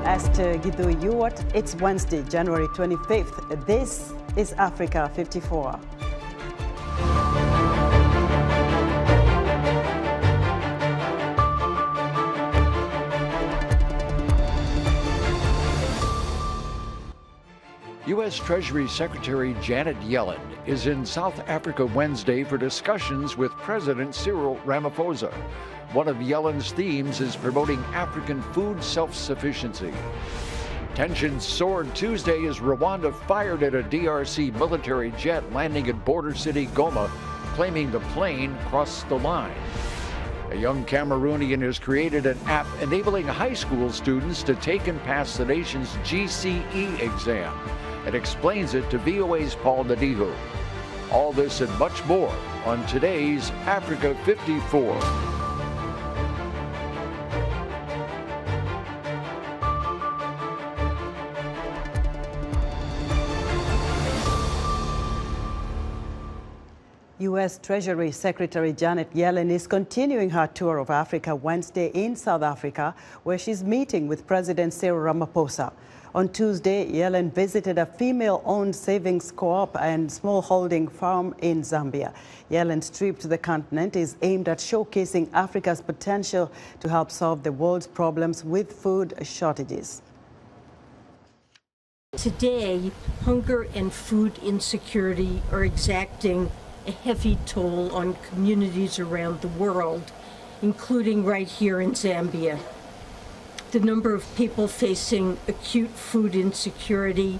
Esther Githu-Ewart. It's Wednesday, January 25th. This is Africa 54. U.S. Treasury Secretary Janet Yellen is in South Africa Wednesday for discussions with President Cyril Ramaphosa. One of Yellen's themes is promoting African food self-sufficiency. Tensions soared Tuesday as Rwanda fired at a DRC military jet landing at border city Goma, claiming the plane crossed the line. A young Cameroonian has created an app enabling high school students to take and pass the nation's GCE exam, and explains it to VOA's Paul Nadihu. All this and much more on today's Africa 54. U.S. Treasury Secretary Janet Yellen is continuing her tour of Africa Wednesday in South Africa, where she's meeting with President Cyril Ramaphosa. On Tuesday, Yellen visited a female-owned savings co-op and smallholding farm in Zambia. Yellen's trip to the continent is aimed at showcasing Africa's potential to help solve the world's problems with food shortages. Today, hunger and food insecurity are exacting a heavy toll on communities around the world, including right here in Zambia. The number of people facing acute food insecurity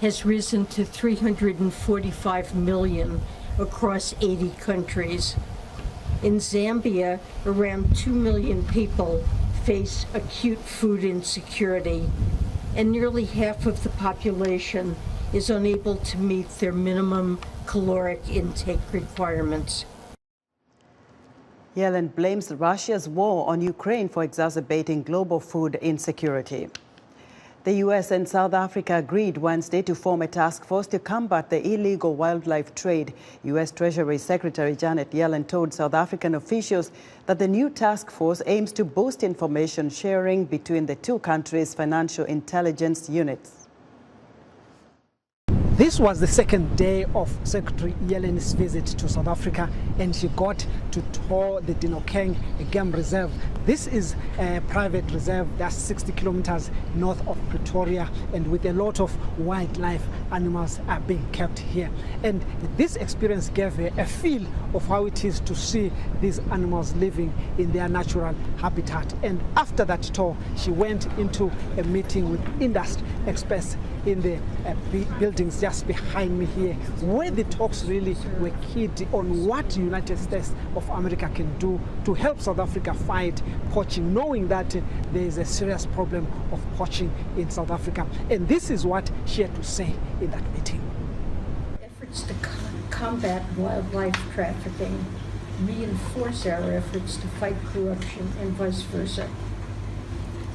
has risen to 345 million across 80 countries. In Zambia, around 2 million people face acute food insecurity, and nearly half of the population is unable to meet their minimum caloric intake requirements. Yellen blames Russia's war on Ukraine for exacerbating global food insecurity. The U.S. and South Africa agreed Wednesday to form a task force to combat the illegal wildlife trade. U.S. Treasury Secretary Janet Yellen told South African officials that the new task force aims to boost information sharing between the two countries' financial intelligence units. This was the second day of Secretary Yellen's visit to South Africa, and she got to tour the Dinokeng Game Reserve. This is a private reserve that's 60 kilometers north of Pretoria, and with a lot of wildlife animals are being kept here. And this experience gave her a feel of how it is to see these animals living in their natural habitat. And after that tour, she went into a meeting with industry experts in the buildings just behind me here, where the talks really were keyed on what the United States of America can do to help South Africa fight poaching, knowing that there is a serious problem of poaching in South Africa. And this is what she had to say in that meeting. Efforts to combat wildlife trafficking reinforce our efforts to fight corruption and vice versa.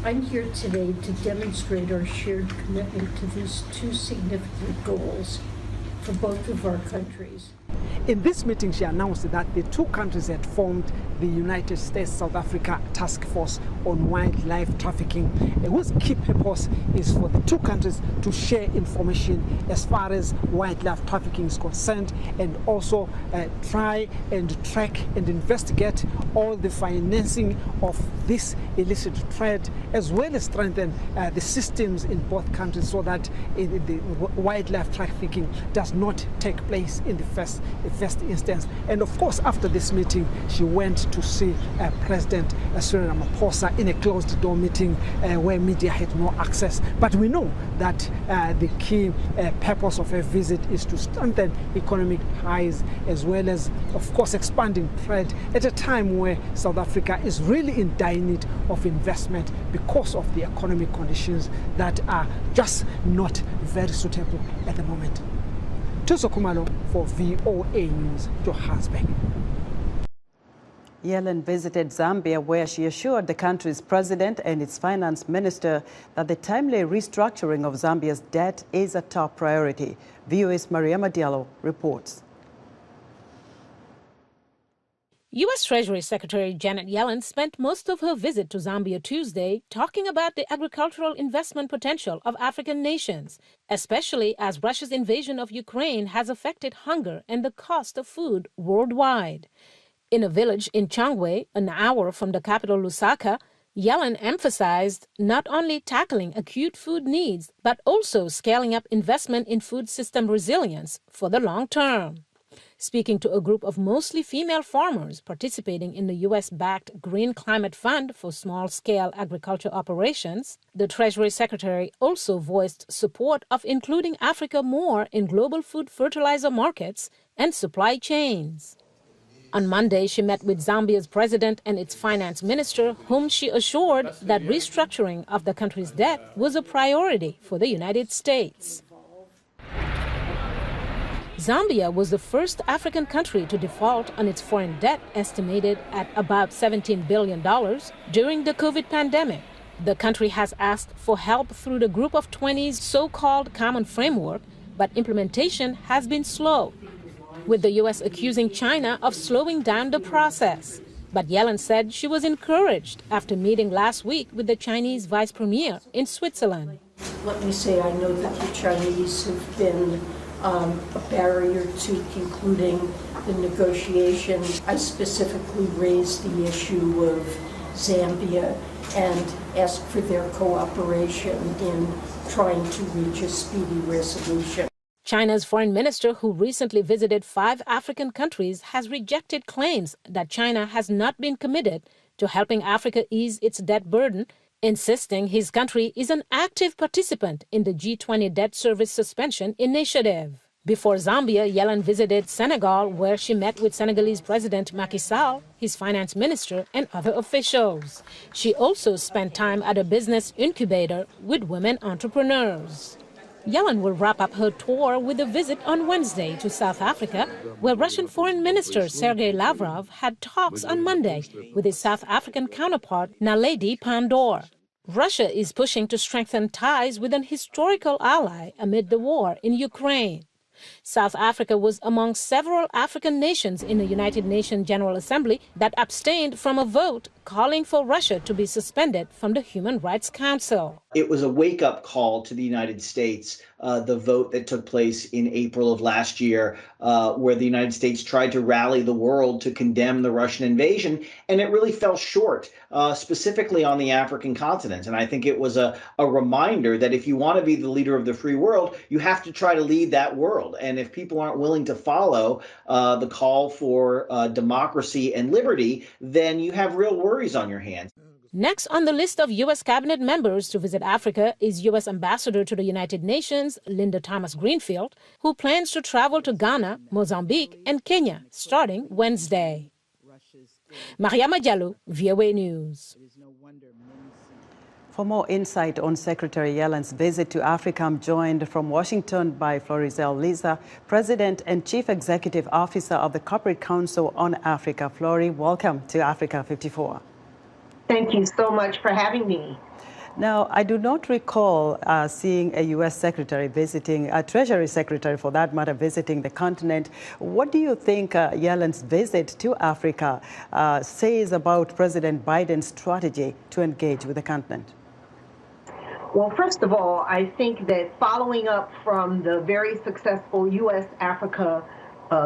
I'm here today to demonstrate our shared commitment to these two significant goals for both of our countries. In this meeting, she announced that the two countries had formed the United States-South Africa Task Force on Wildlife Trafficking, whose key purpose is for the two countries to share information as far as wildlife trafficking is concerned, and also try and track and investigate all the financing of this illicit trade, as well as strengthen the systems in both countries so that the wildlife trafficking does not take place in the first instance. And of course, after this meeting, she went to see President Cyril Ramaphosa in a closed-door meeting where media had no access. But we know that the key purpose of her visit is to strengthen economic ties, as well as, of course, expanding trade at a time where South Africa is really in dire need of investment because of the economic conditions that are just not very suitable at the moment. Tuso Kumalo for VOA News, Johannesburg. Yellen visited Zambia, where she assured the country's president and its finance minister that the timely restructuring of Zambia's debt is a top priority. VOA's Mariama Diallo reports. U.S. Treasury Secretary Janet Yellen spent most of her visit to Zambia Tuesday talking about the agricultural investment potential of African nations, especially as Russia's invasion of Ukraine has affected hunger and the cost of food worldwide. In a village in Changwe, an hour from the capital Lusaka, Yellen emphasized not only tackling acute food needs, but also scaling up investment in food system resilience for the long term. Speaking to a group of mostly female farmers participating in the U.S.-backed Green Climate Fund for small-scale agriculture operations, the Treasury Secretary also voiced support of including Africa more in global food fertilizer markets and supply chains. On Monday, she met with Zambia's president and its finance minister, whom she assured that restructuring of the country's debt was a priority for the United States. Zambia was the first African country to default on its foreign debt, estimated at about $17 billion, during the COVID pandemic. The country has asked for help through the Group of 20's so-called Common Framework, but implementation has been slow, with the U.S. accusing China of slowing down the process. But Yellen said she was encouraged after meeting last week with the Chinese vice premier in Switzerland. Let me say I know that the Chinese have been a barrier to concluding the negotiation. I specifically raised the issue of Zambia and asked for their cooperation in trying to reach a speedy resolution. China's foreign minister, who recently visited 5 African countries, has rejected claims that China has not been committed to helping Africa ease its debt burden, insisting his country is an active participant in the G20 debt service suspension initiative. Before Zambia, Yellen visited Senegal, where she met with Senegalese President Macky Sall, his finance minister, and other officials. She also spent time at a business incubator with women entrepreneurs. Yellen will wrap up her tour with a visit on Wednesday to South Africa, where Russian Foreign Minister Sergei Lavrov had talks on Monday with his South African counterpart Naledi Pandor. Russia is pushing to strengthen ties with an historical ally amid the war in Ukraine. South Africa was among several African nations in the United Nations General Assembly that abstained from a vote calling for Russia to be suspended from the Human Rights Council. It was a wake-up call to the United States, the vote that took place in April of last year, where the United States tried to rally the world to condemn the Russian invasion, and it really fell short, specifically on the African continent. And I think it was a reminder that if you want to be the leader of the free world, you have to try to lead that world. And if people aren't willing to follow the call for democracy and liberty, then you have real worries on your hands. Next on the list of U.S. cabinet members to visit Africa is U.S. Ambassador to the United Nations, Linda Thomas-Greenfield, who plans to travel to Ghana, Mozambique, and Kenya starting Wednesday. Mariama Diallo, VOA News. For more insight on Secretary Yellen's visit to Africa, I'm joined from Washington by Florizel Lisa, President and Chief Executive Officer of the Corporate Council on Africa. Flori, welcome to Africa 54. Thank you so much for having me. Now, I do not recall seeing a U.S. secretary visiting, a Treasury secretary for that matter, visiting the continent. What do you think Yellen's visit to Africa says about President Biden's strategy to engage with the continent? Well, first of all, I think that following up from the very successful U.S.-Africa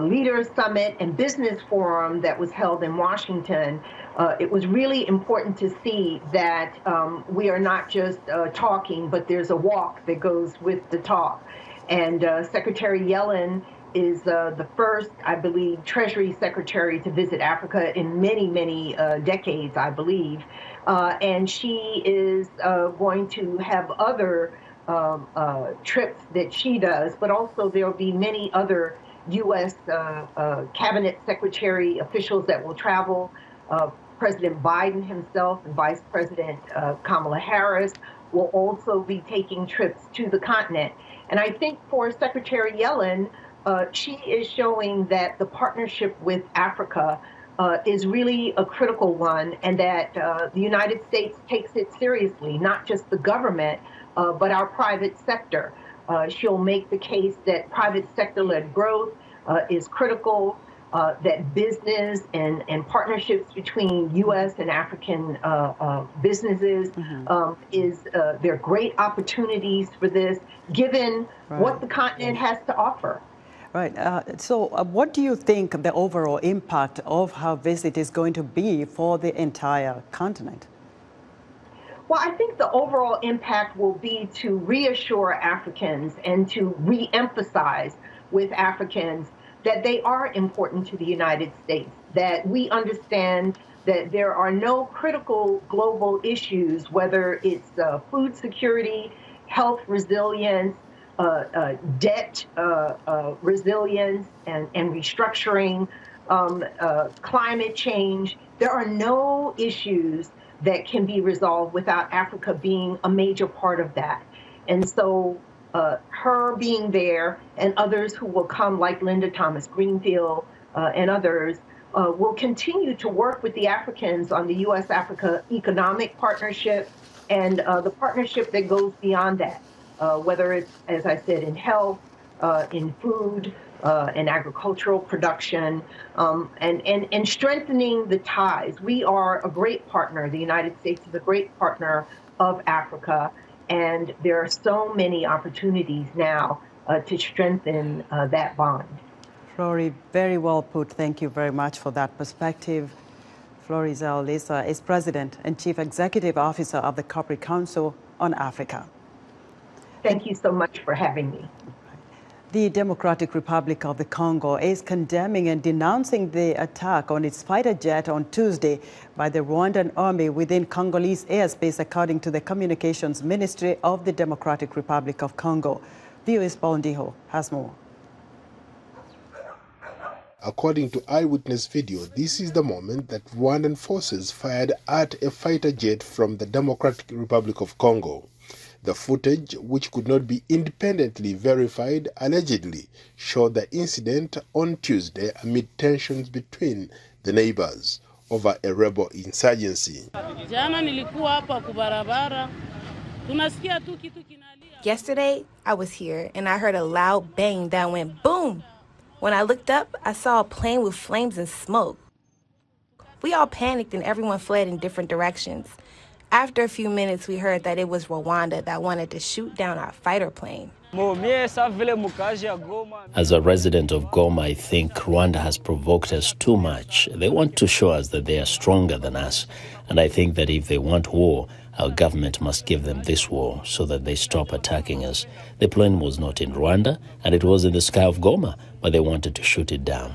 Leaders Summit and Business Forum that was held in Washington, it was really important to see that we are not just talking, but there's a walk that goes with the talk. And Secretary Yellen is the first, I believe, Treasury Secretary to visit Africa in many, many decades, I believe. And she is going to have other trips that she does, but also there will be many other U.S. cabinet secretary officials that will travel. President Biden himself and Vice President Kamala Harris will also be taking trips to the continent. And I think for Secretary Yellen, she is showing that the partnership with Africa is really a critical one, and that the United States takes it seriously, not just the government, but our private sector. She'll make the case that private sector-led growth is critical that business and partnerships between U.S. and African businesses there are great opportunities for this, given what the continent has to offer. Right. So what do you think the overall impact of her visit is going to be for the entire continent? Well, I think the overall impact will be to reassure Africans and to re-emphasize with Africans that they are important to the United States, that we understand that there are no critical global issues, whether it's food security, health resilience, debt resilience and restructuring, climate change. There are no issues that can be resolved without Africa being a major part of that. And so her being there and others who will come, like Linda Thomas Greenfield and others, will continue to work with the Africans on the U.S.-Africa economic partnership and the partnership that goes beyond that, whether it's, as I said, in health, in food, in agricultural production, and strengthening the ties. We are a great partner. The United States is a great partner of Africa, and there are so many opportunities now to strengthen that bond. Flory, very well put. Thank you very much for that perspective. Flory Zhao-Lisa is President and Chief Executive Officer of the Corporate Council on Africa. Thank you so much for having me. The Democratic Republic of the Congo is condemning and denouncing the attack on its fighter jet on Tuesday by the Rwandan army within Congolese airspace, according to the Communications Ministry of the Democratic Republic of Congo. VOA's Paul Ndiho has more. According to eyewitness video, this is the moment that Rwandan forces fired at a fighter jet from the Democratic Republic of Congo. The footage, which could not be independently verified, allegedly showed the incident on Tuesday amid tensions between the neighbors over a rebel insurgency. Yesterday, I was here and I heard a loud bang that went boom. When I looked up, I saw a plane with flames and smoke. We all panicked and everyone fled in different directions. After a few minutes, we heard that it was Rwanda that wanted to shoot down our fighter plane. As a resident of Goma, I think Rwanda has provoked us too much. They want to show us that they are stronger than us. And I think that if they want war, our government must give them this war so that they stop attacking us. The plane was not in Rwanda, and it was in the sky of Goma, but they wanted to shoot it down.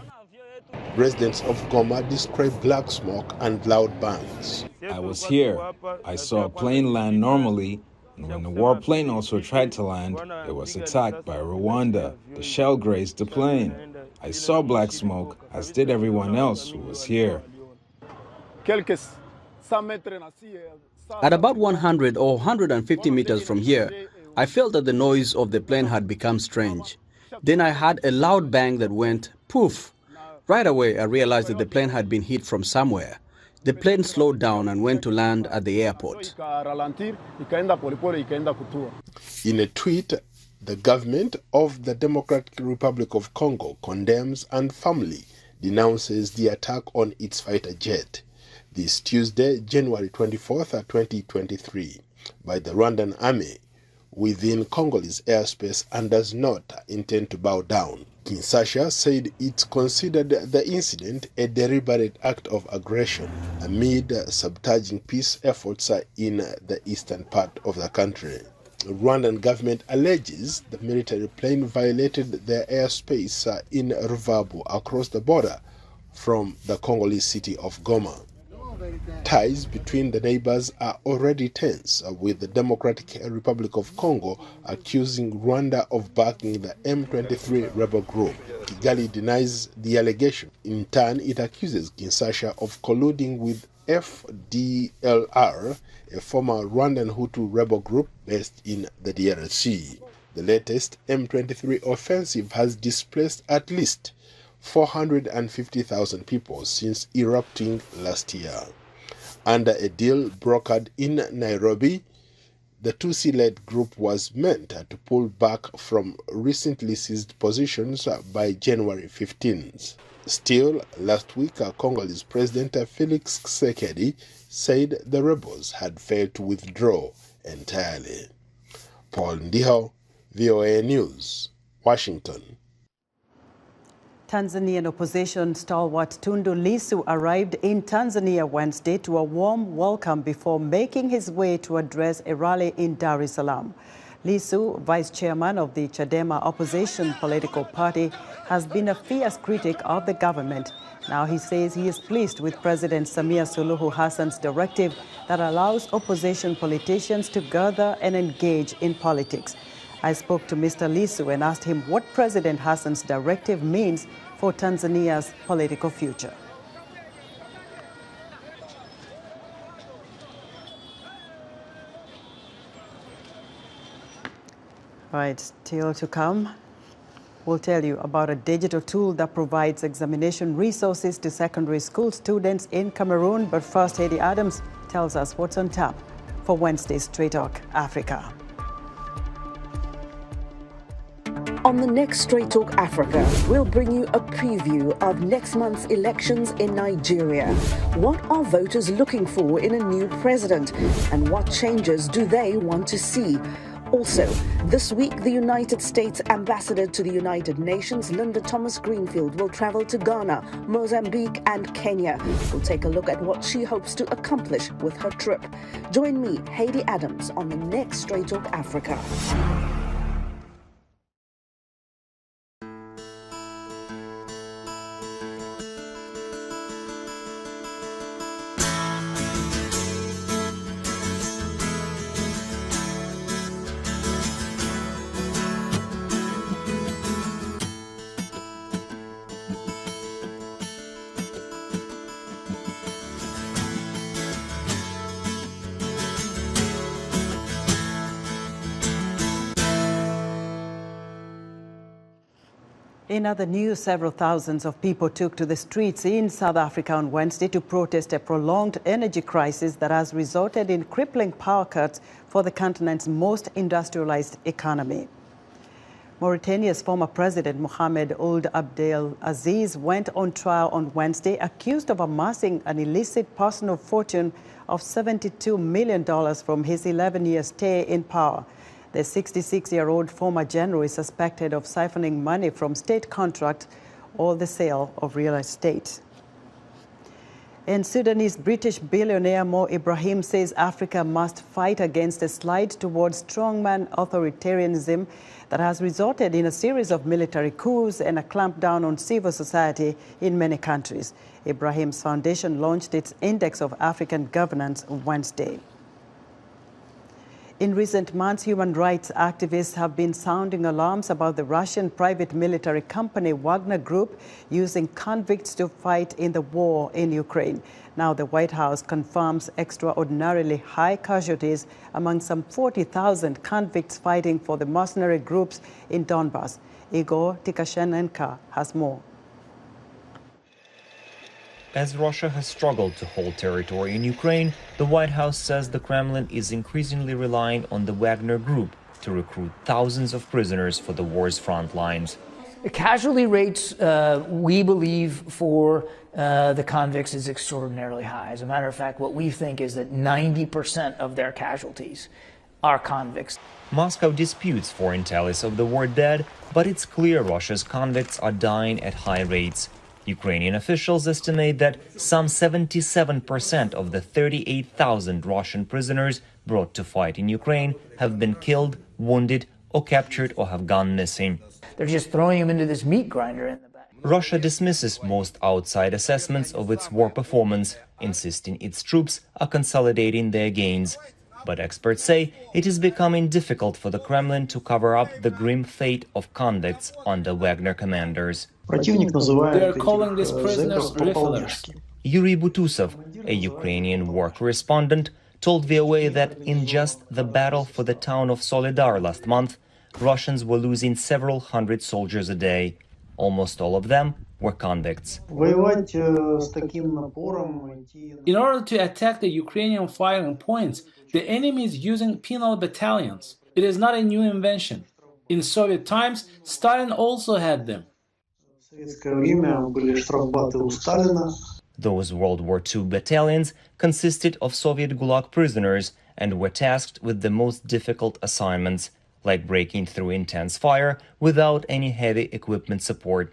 Residents of Goma describe black smoke and loud bangs. I was here. I saw a plane land normally, and when the warplane also tried to land, it was attacked by Rwanda. The shell grazed the plane. I saw black smoke, as did everyone else who was here. At about 100 or 150 meters from here, I felt that the noise of the plane had become strange. Then I heard a loud bang that went poof. Right away, I realized that the plane had been hit from somewhere. The plane slowed down and went to land at the airport. In a tweet, the government of the Democratic Republic of Congo condemns and firmly denounces the attack on its fighter jet this Tuesday, January 24th, 2023, by the Rwandan army within Congolese airspace and does not intend to bow down. Kinshasa said it considered the incident a deliberate act of aggression amid sabotaging peace efforts in the eastern part of the country. The Rwandan government alleges the military plane violated their airspace in Ruvabu across the border from the Congolese city of Goma. Ties between the neighbors are already tense, with the Democratic Republic of Congo accusing Rwanda of backing the M23 rebel group. Kigali denies the allegation. In turn, it accuses Kinshasa of colluding with FDLR, a former Rwandan Hutu rebel group based in the DRC. The latest M23 offensive has displaced at least 450,000 people since erupting last year. Under a deal brokered in Nairobi, the Tutsi-led group was meant to pull back from recently seized positions by January 15th. Still, last week, Congolese President Felix Tshisekedi said the rebels had failed to withdraw entirely. Paul Ndiho, VOA News, Washington. Tanzanian opposition stalwart Tundu Lissu arrived in Tanzania Wednesday to a warm welcome before making his way to address a rally in Dar es Salaam. Lissu, vice chairman of the Chadema opposition political party, has been a fierce critic of the government. Now he says he is pleased with President Samia Suluhu Hassan's directive that allows opposition politicians to gather and engage in politics. I spoke to Mr. Lissu and asked him what President Hassan's directive means for Tanzania's political future. All right, still to come, we'll tell you about a digital tool that provides examination resources to secondary school students in Cameroon. But first, Heidi Adams tells us what's on tap for Wednesday's Straight Talk Africa. On the next Straight Talk Africa, we'll bring you a preview of next month's elections in Nigeria. What are voters looking for in a new president? And what changes do they want to see? Also, this week, the United States ambassador to the United Nations, Linda Thomas-Greenfield, will travel to Ghana, Mozambique, and Kenya. We'll take a look at what she hopes to accomplish with her trip. Join me, Heidi Adams, on the next Straight Talk Africa. In other news, several thousands of people took to the streets in South Africa on Wednesday to protest a prolonged energy crisis that has resulted in crippling power cuts for the continent's most industrialized economy. Mauritania's former president, Mohamed Ould Abdel Aziz, went on trial on Wednesday, accused of amassing an illicit personal fortune of $72 million from his 11-year stay in power. The 66-year-old former general is suspected of siphoning money from state contracts or the sale of real estate. And Sudanese British billionaire Mo Ibrahim says Africa must fight against a slide towards strongman authoritarianism that has resulted in a series of military coups and a clampdown on civil society in many countries. Ibrahim's foundation launched its Index of African Governance Wednesday. In recent months, human rights activists have been sounding alarms about the Russian private military company Wagner Group using convicts to fight in the war in Ukraine. Now the White House confirms extraordinarily high casualties among some 40,000 convicts fighting for the mercenary groups in Donbas. Igor Tikashenenko has more. As Russia has struggled to hold territory in Ukraine, the White House says the Kremlin is increasingly relying on the Wagner Group to recruit thousands of prisoners for the war's front lines. The casualty rates, we believe, for the convicts is extraordinarily high. As a matter of fact, what we think is that 90% of their casualties are convicts. Moscow disputes foreign tallies of the war dead, but it's clear Russia's convicts are dying at high rates. Ukrainian officials estimate that some 77% of the 38,000 Russian prisoners brought to fight in Ukraine have been killed, wounded, or captured or have gone missing. They're just throwing them into this meat grinder in the back. Russia dismisses most outside assessments of its war performance, insisting its troops are consolidating their gains. But experts say it is becoming difficult for the Kremlin to cover up the grim fate of convicts under Wagner commanders. They are calling these prisoners riflers. Yuri Butusov, a Ukrainian war correspondent, told VOA that in just the battle for the town of Solidar last month, Russians were losing several hundred soldiers a day. Almost all of them were convicts. In order to attack the Ukrainian firing points, the enemy is using penal battalions. It is not a new invention. In Soviet times, Stalin also had them. Those World War II battalions consisted of Soviet Gulag prisoners and were tasked with the most difficult assignments, like breaking through intense fire without any heavy equipment support.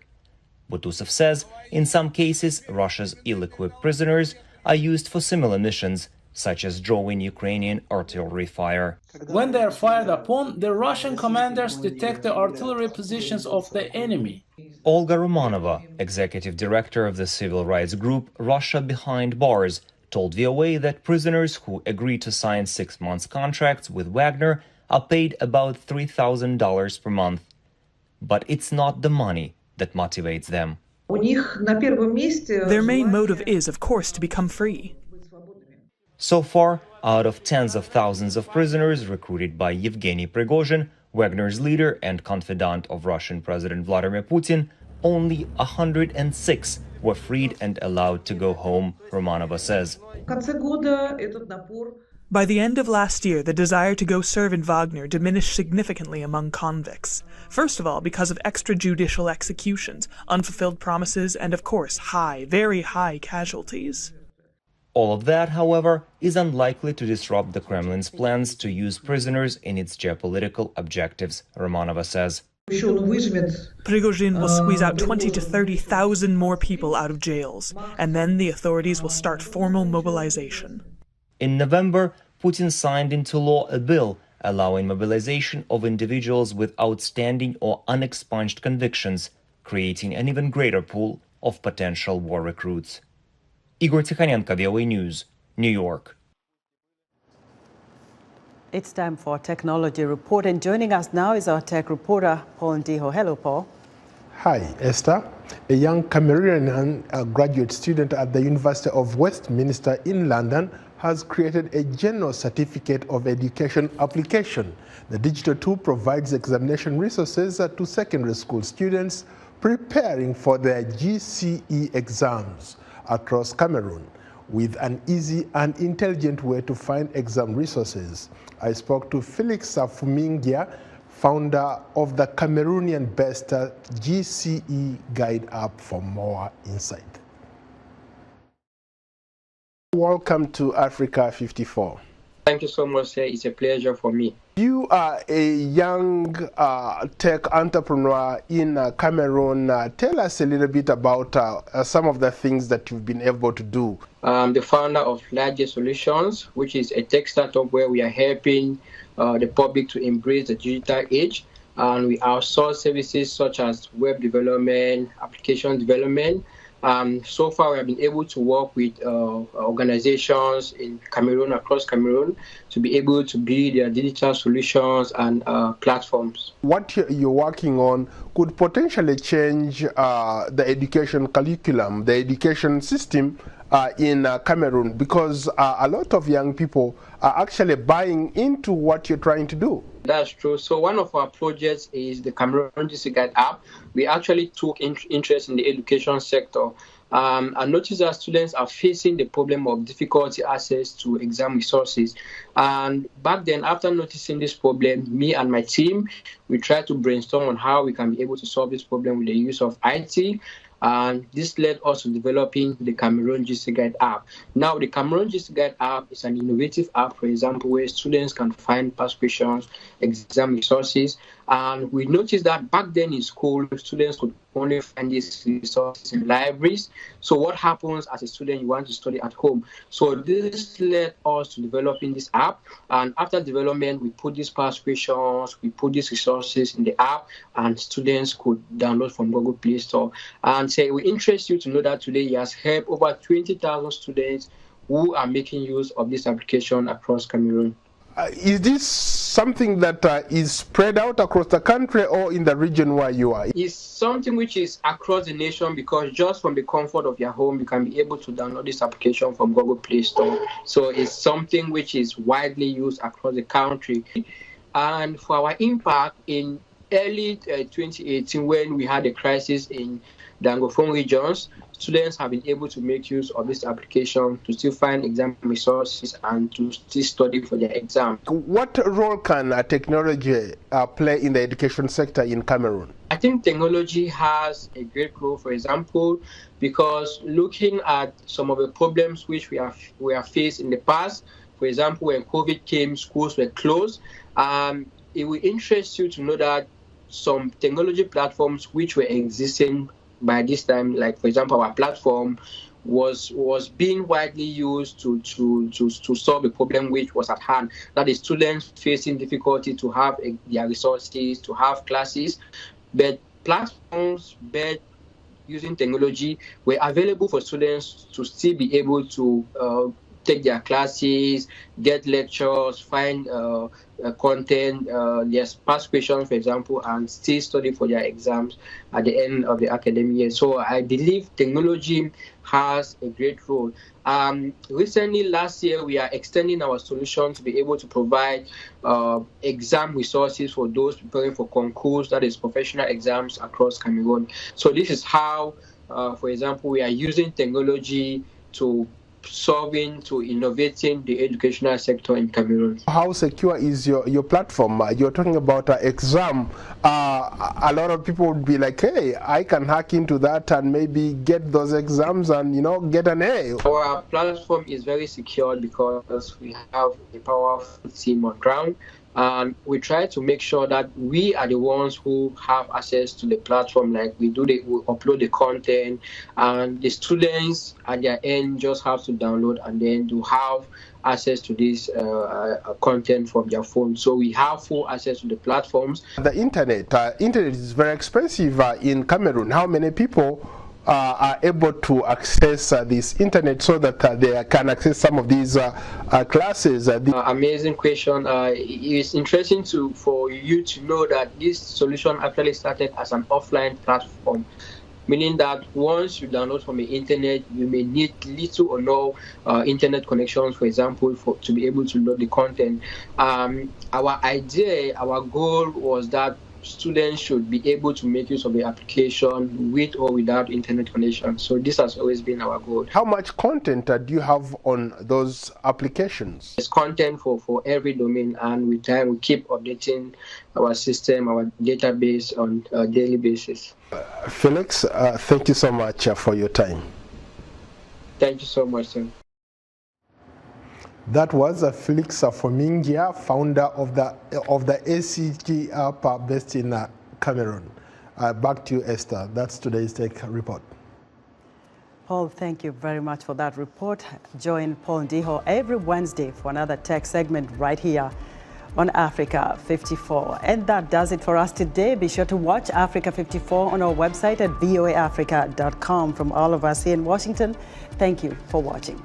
Butусов says in some cases Russia's ill-equipped prisoners are used for similar missions, such as drawing Ukrainian artillery fire. When they are fired upon, the Russian commanders detect the artillery positions of the enemy. Olga Romanova, executive director of the civil rights group Russia Behind Bars, told VOA that prisoners who agree to sign 6 months contracts with Wagner are paid about $3,000 per month. But it's not the money that motivates them. Their main motive is, of course, to become free. So far, out of tens of thousands of prisoners recruited by Yevgeny Prigozhin, Wagner's leader and confidant of Russian President Vladimir Putin, only 106 were freed and allowed to go home, Romanova says. By the end of last year, the desire to go serve in Wagner diminished significantly among convicts. First of all, because of extrajudicial executions, unfulfilled promises, and of course, very high casualties. All of that, however, is unlikely to disrupt the Kremlin's plans to use prisoners in its geopolitical objectives, Romanova says. Prigozhin will squeeze out 20 to 30,000 more people out of jails, and then the authorities will start formal mobilization. In November, Putin signed into law a bill allowing mobilization of individuals with outstanding or unexpunged convictions, creating an even greater pool of potential war recruits. Igor Tikhanenko, VOA News, New York. It's time for Technology Report, and joining us now is our tech reporter, Paul Ndiho. Hello, Paul. Hi, Esther. A young Cameroonian graduate student at the University of Westminster in London has created a General Certificate of Education application. The digital tool provides examination resources to secondary school students preparing for their GCE exams across Cameroon, with an easy and intelligent way to find exam resources. I spoke to Felix Fumingia, founder of the Cameroonian-based GCE Guide app, for more insight. Welcome to Africa 54. Thank you so much, sir. It's a pleasure for me. You are a young tech entrepreneur in Cameroon. Tell us a little bit about some of the things that you've been able to do. I'm the founder of Larger Solutions, which is a tech startup where we are helping the public to embrace the digital age. And we outsource services such as web development, application development. So far, we have been able to work with organizations in Cameroon, across Cameroon, to be able to build their digital solutions and platforms. What you're working on could potentially change the education curriculum, the education system in Cameroon, because a lot of young people are actually buying into what you're trying to do. That's true. So one of our projects is the Cameroon GCE Guide app. We actually took interest in the education sector. I noticed that students are facing the problem of difficulty access to exam resources. And back then, after noticing this problem, me and my team, we tried to brainstorm on how we can be able to solve this problem with the use of IT. And this led us to developing the Cameroon GCE Guide app. Now, the Cameroon GCE Guide app is an innovative app, for example, where students can find past questions, exam resources. And we noticed that back then in school, students could only find these resources in libraries. So what happens as a student, you want to study at home? So this led us to developing this app. And after development, we put these past questions, we put these resources in the app, and students could download from Google Play Store. And say, we interest you to know that today he has helped over 20,000 students who are making use of this application across Cameroon. Is this something that is spread out across the country or in the region where you are? It's something which is across the nation, because just from the comfort of your home, you can be able to download this application from Google Play Store. So it's something which is widely used across the country. And for our impact in early 2018, when we had a crisis in the Anglophone regions, students have been able to make use of this application to still find exam resources and to still study for their exam. What role can technology play in the education sector in Cameroon? I think technology has a great role, for example, because looking at some of the problems which we have faced in the past, for example, when COVID came, schools were closed. It will interest you to know that some technology platforms which were existing by this time, like for example, our platform was being widely used to solve a problem which was at hand. That is, students facing difficulty to have their resources, to have classes, but platforms using technology were available for students to still be able to take their classes, get lectures, find content, yes, past questions, for example, and still study for their exams at the end of the academic year. So I believe technology has a great role. Recently, last year, we are extending our solution to be able to provide exam resources for those preparing for concours, that is professional exams across Cameroon. So this is how, for example, we are using technology to innovating the educational sector in Cameroon. How secure is your platform? You're talking about an exam. A lot of people would be like, hey, I can hack into that and maybe get those exams and, you know, get an A. Our platform is very secure because we have a powerful team on ground. And we try to make sure that we are the ones who have access to the platform. Like we upload the content, and the students at their end just have to download and then to have access to this content from their phone. So we have full access to the platforms. The internet is very expensive in Cameroon. How many people are able to access this internet so that they can access some of these classes? Amazing question. It's interesting for you to know that this solution actually started as an offline platform, meaning that once you download from the internet, you may need little or no internet connections, for example, to be able to load the content. Our goal was that students should be able to make use of the application with or without internet connection. So this has always been our goal. How much content do you have on those applications? It's content for every domain, and with time we keep updating our system, our database on a daily basis. Felix, thank you so much for your time. Thank you so much, sir. That was Felix Fomingia, founder of the ACG app based in Cameroon. Back to you, Esther. That's today's Tech Report. Paul, thank you very much for that report. Join Paul Ndiho every Wednesday for another tech segment right here on Africa 54. And that does it for us today. Be sure to watch Africa 54 on our website at voaafrica.com. From all of us here in Washington, thank you for watching.